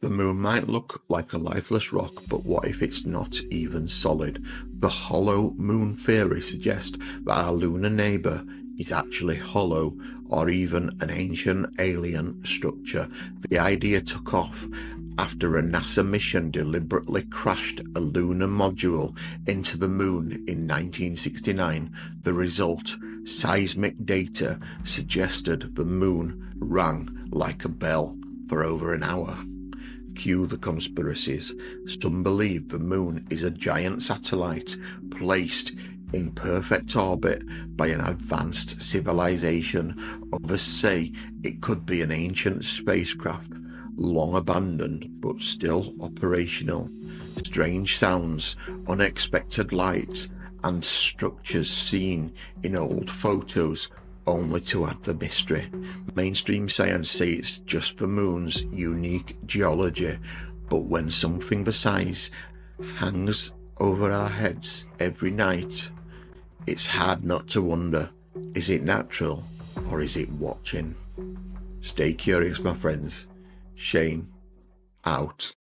The moon might look like a lifeless rock, but what if it's not even solid? The hollow moon theory suggests that our lunar neighbour is actually hollow, or even an ancient alien structure. The idea took off after a NASA mission deliberately crashed a lunar module into the moon in 1969. The result, seismic data, suggested the moon rang like a bell for over an hour. Cue the conspiracies. Some believe the moon is a giant satellite placed in perfect orbit by an advanced civilization. Others say it could be an ancient spacecraft, long abandoned but still operational. Strange sounds, unexpected lights, and structures seen in old photos only to add the mystery. Mainstream science say it's just the moon's unique geology, but when something the size hangs over our heads every night, it's hard not to wonder, is it natural or is it watching? Stay curious, my friends. Shane, out.